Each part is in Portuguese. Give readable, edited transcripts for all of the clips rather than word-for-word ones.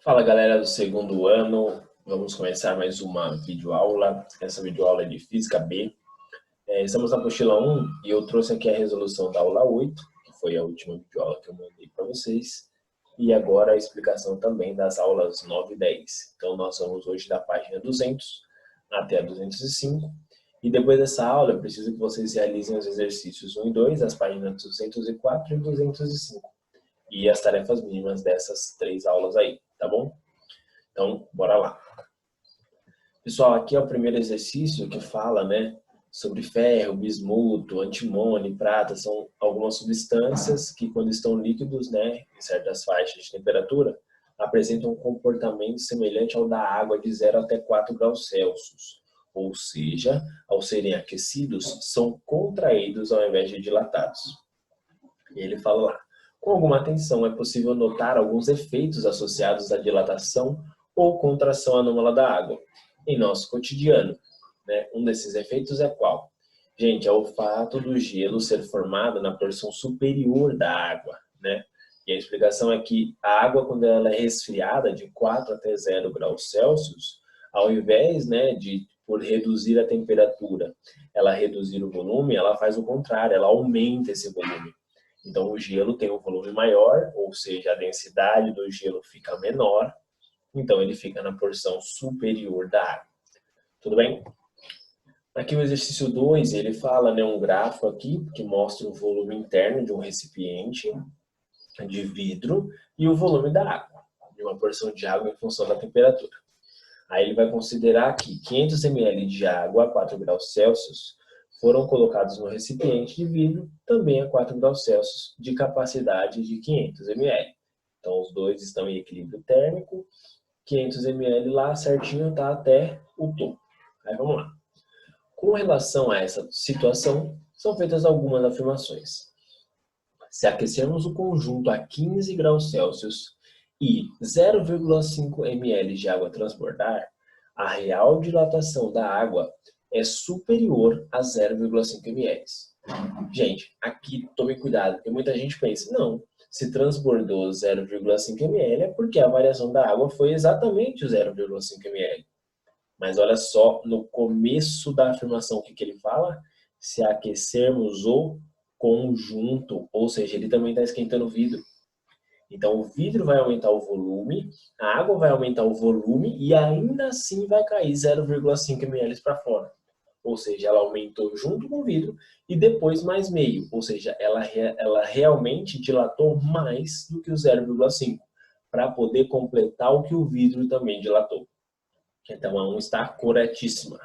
Fala galera do segundo ano, vamos começar mais uma videoaula. Essa videoaula é de Física B. Estamos na apostila 1 e eu trouxe aqui a resolução da aula 8, que foi a última videoaula que eu mandei para vocês. E agora a explicação também das aulas 9 e 10. Então nós vamos hoje da página 200 até a 205. E depois dessa aula eu preciso que vocês realizem os exercícios 1 e 2, as páginas 204 e 205. E as tarefas mínimas dessas três aulas aí, tá bom? Então, bora lá. Pessoal, aqui é o primeiro exercício que fala, sobre ferro, bismuto, antimônio, prata. São algumas substâncias que, quando estão líquidos, em certas faixas de temperatura, apresentam um comportamento semelhante ao da água de 0 até 4 graus Celsius. Ou seja, ao serem aquecidos, são contraídos ao invés de dilatados. E ele fala lá: com alguma atenção, é possível notar alguns efeitos associados à dilatação ou contração anômala da água em nosso cotidiano. Um desses efeitos é qual? Gente, é o fato do gelo ser formado na porção superior da água. E a explicação é que a água, quando ela é resfriada de 4 até 0 graus Celsius, ao invés de, por reduzir a temperatura, ela reduzir o volume, ela faz o contrário, ela aumenta esse volume. Então, o gelo tem um volume maior, ou seja, a densidade do gelo fica menor, então ele fica na porção superior da água. Tudo bem? Aqui o exercício 2, ele fala, um gráfico aqui, que mostra o volume interno de um recipiente de vidro e o volume da água, de uma porção de água em função da temperatura. Aí ele vai considerar que 500 ml de água a 4 graus Celsius foram colocados no recipiente de vidro, também a 4 graus Celsius, de capacidade de 500 ml. Então, os dois estão em equilíbrio térmico. 500 ml lá, certinho, está até o topo. Aí, vamos lá. Com relação a essa situação, são feitas algumas afirmações. Se aquecermos o conjunto a 15 graus Celsius e 0,5 ml de água transbordar, a real dilatação da água é superior a 0,5 ml. Gente, aqui tome cuidado, porque muita gente pensa, não, se transbordou 0,5 ml é porque a variação da água foi exatamente o 0,5 ml. Mas olha só, no começo da afirmação, o que ele fala? Se aquecermos o conjunto, ou seja, ele também está esquentando o vidro. Então, o vidro vai aumentar o volume, a água vai aumentar o volume e ainda assim vai cair 0,5 ml para fora. Ou seja, ela aumentou junto com o vidro e depois mais meio. Ou seja, ela realmente dilatou mais do que o 0,5 para poder completar o que o vidro também dilatou. Então, a 1 está corretíssima.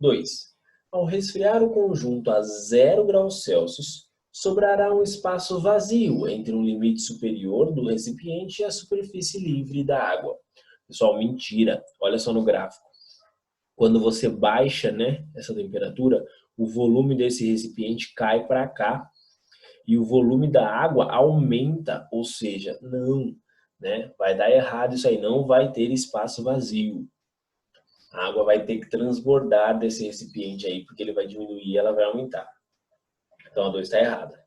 2. Ao resfriar o conjunto a 0 graus Celsius, sobrará um espaço vazio entre o limite superior do recipiente e a superfície livre da água. Pessoal, mentira. Olha só no gráfico. Quando você baixa essa temperatura, o volume desse recipiente cai para cá e o volume da água aumenta, ou seja, não, vai dar errado isso aí, não vai ter espaço vazio. A água vai ter que transbordar desse recipiente aí, porque ele vai diminuir e ela vai aumentar. Então a 2 está errada.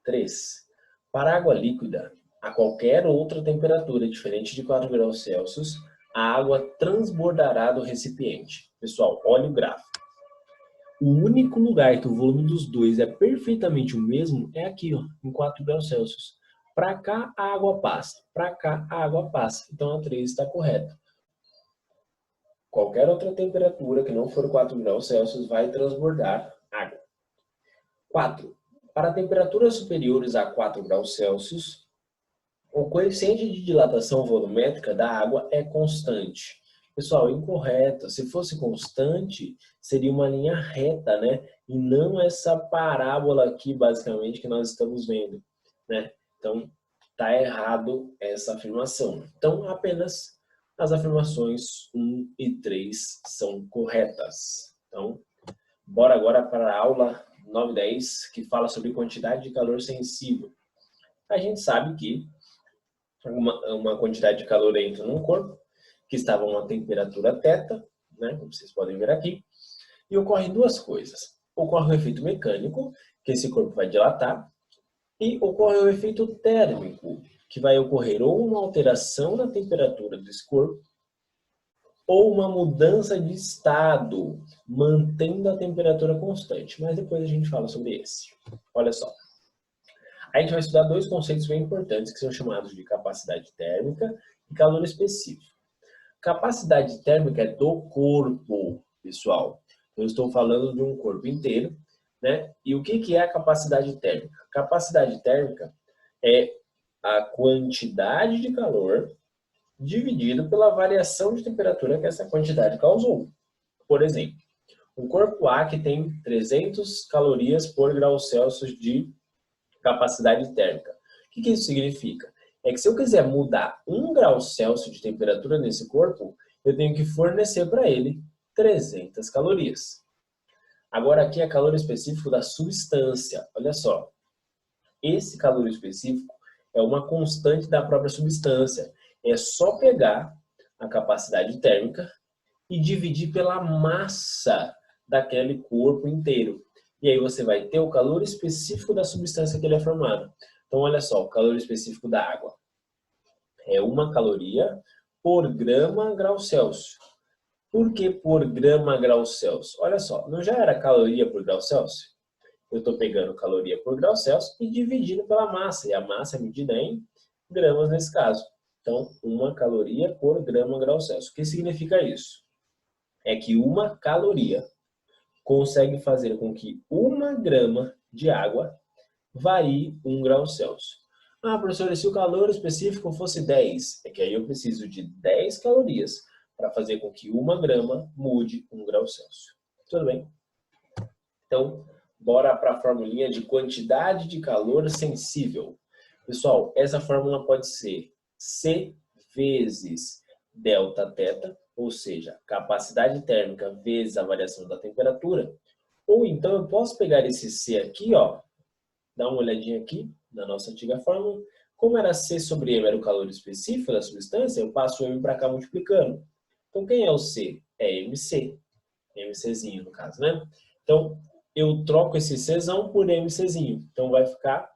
3. Para água líquida, a qualquer outra temperatura diferente de 4 graus Celsius, a água transbordará do recipiente. Pessoal, olha o gráfico. O único lugar que o volume dos dois é perfeitamente o mesmo é aqui, em 4 graus Celsius. Para cá, a água passa. Para cá, a água passa. Então a 3 está correta. Qualquer outra temperatura que não for 4 graus Celsius vai transbordar água. 4. Para temperaturas superiores a 4 graus Celsius, o coeficiente de dilatação volumétrica da água é constante. Pessoal, incorreto. Se fosse constante, seria uma linha reta, E não essa parábola aqui, basicamente, que nós estamos vendo, Então, está errado essa afirmação. Então, apenas as afirmações 1 e 3 são corretas. Então, bora agora para a aula 9 e 10, que fala sobre quantidade de calor sensível. A gente sabe que uma quantidade de calor entra num corpo, que estava a uma temperatura θ, como vocês podem ver aqui, e ocorrem duas coisas. Ocorre o efeito mecânico, que esse corpo vai dilatar, e ocorre o efeito térmico, que vai ocorrer ou uma alteração na temperatura desse corpo, ou uma mudança de estado, mantendo a temperatura constante. Mas depois a gente fala sobre esse. Olha só. A gente vai estudar dois conceitos bem importantes, que são chamados de capacidade térmica e calor específico. Capacidade térmica é do corpo, pessoal. Eu estou falando de um corpo inteiro, né? E o que é a capacidade térmica? Capacidade térmica é a quantidade de calor dividido pela variação de temperatura que essa quantidade causou. Por exemplo, um corpo A que tem 300 calorias por grau Celsius de capacidade térmica. O que isso significa? É que se eu quiser mudar 1 grau Celsius de temperatura nesse corpo, eu tenho que fornecer para ele 300 calorias. Agora aqui é calor específico da substância. Olha só, esse calor específico é uma constante da própria substância. É só pegar a capacidade térmica e dividir pela massa daquele corpo inteiro. E aí você vai ter o calor específico da substância que ele é formado. Então, olha só, o calor específico da água é 1 caloria por grama grau Celsius. Por que por grama grau Celsius? Olha só, não já era caloria por grau Celsius? Eu estou pegando caloria por grau Celsius e dividindo pela massa. E a massa é medida em gramas nesse caso. Então, 1 caloria por grama grau Celsius. O que significa isso? É que 1 caloria consegue fazer com que 1 grama de água varie 1 grau Celsius. Ah, professor, e se o calor específico fosse 10? É que aí eu preciso de 10 calorias para fazer com que 1 grama mude 1 grau Celsius. Tudo bem? Então, bora para a formulinha de quantidade de calor sensível. Pessoal, essa fórmula pode ser C vezes delta θ, ou seja, capacidade térmica vezes a variação da temperatura. Ou então eu posso pegar esse C aqui, ó, dá uma olhadinha aqui na nossa antiga fórmula. Como era C sobre M, era o calor específico da substância, eu passo o M para cá multiplicando. Então quem é o C? É MC. MCzinho no caso, né? Então eu troco esse Czão por MCzinho. Então vai ficar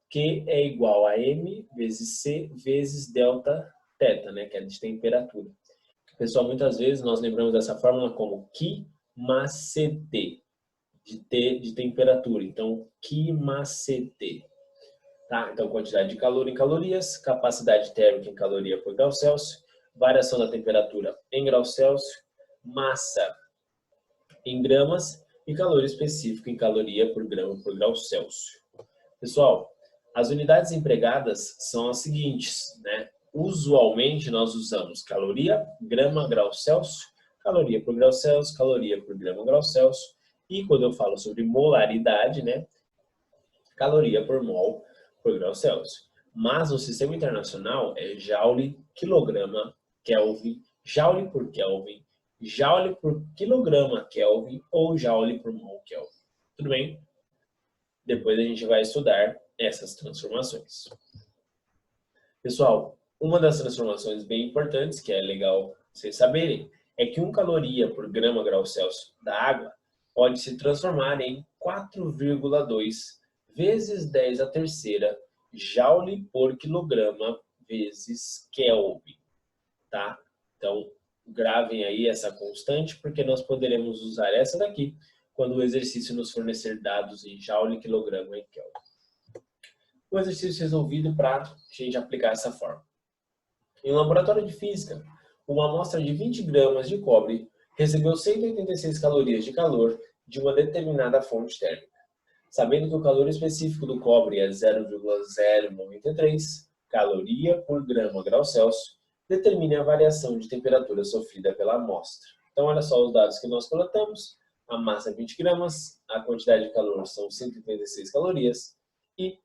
Q é igual a M vezes C vezes delta θ, né? Que é de temperatura. Pessoal, muitas vezes nós lembramos dessa fórmula como QMACT, de T de temperatura. Então, QMACT. Tá? Então, quantidade de calor em calorias, capacidade térmica em caloria por grau Celsius, variação da temperatura em grau Celsius, massa em gramas e calor específico em caloria por grama por grau Celsius. Pessoal, as unidades empregadas são as seguintes, né? Usualmente nós usamos caloria, grama, grau Celsius, caloria por grau Celsius, caloria por grama, grau Celsius. E quando eu falo sobre molaridade, né? Caloria por mol por grau Celsius. Mas no sistema internacional é joule, quilograma, Kelvin, joule por Kelvin, joule por quilograma Kelvin ou joule por mol Kelvin. Tudo bem? Depois a gente vai estudar essas transformações. Pessoal, uma das transformações bem importantes, que é legal vocês saberem, é que 1 caloria por grama grau Celsius da água pode se transformar em 4,2 vezes 10 a terceira joule por quilograma vezes Kelvin, tá? Então, gravem aí essa constante, porque nós poderemos usar essa daqui quando o exercício nos fornecer dados em joule, quilograma e Kelvin. O exercício resolvido para a gente aplicar essa fórmula. Em um laboratório de física, uma amostra de 20 gramas de cobre recebeu 186 calorias de calor de uma determinada fonte térmica. Sabendo que o calor específico do cobre é 0,093 caloria por grama grau Celsius, determine a variação de temperatura sofrida pela amostra. Então, olha só os dados que nós coletamos. A massa é 20 gramas, a quantidade de calor são 186 calorias e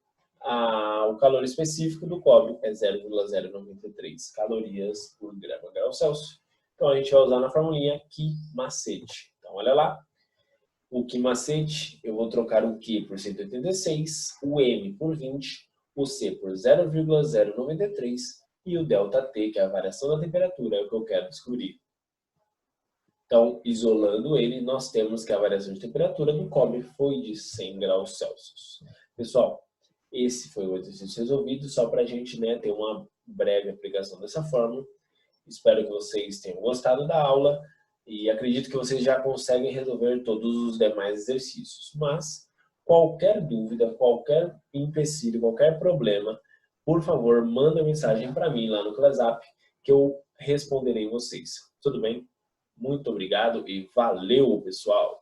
o calor específico do cobre é 0,093 calorias por grama grau Celsius. Então, a gente vai usar na formulinha QMACT. Então, olha lá. O QMACT, eu vou trocar o Q por 186, o M por 20, o C por 0,093 e o ΔT, que é a variação da temperatura, é o que eu quero descobrir. Então, isolando ele, nós temos que a variação de temperatura do cobre foi de 100 graus Celsius. Pessoal, Esse foi o exercício resolvido, só para a gente, né, ter uma breve aplicação dessa fórmula. Espero que vocês tenham gostado da aula e acredito que vocês já conseguem resolver todos os demais exercícios. Mas qualquer dúvida, qualquer empecilho, qualquer problema, por favor, manda mensagem para mim lá no WhatsApp que eu responderei vocês. Tudo bem? Muito obrigado e valeu, pessoal!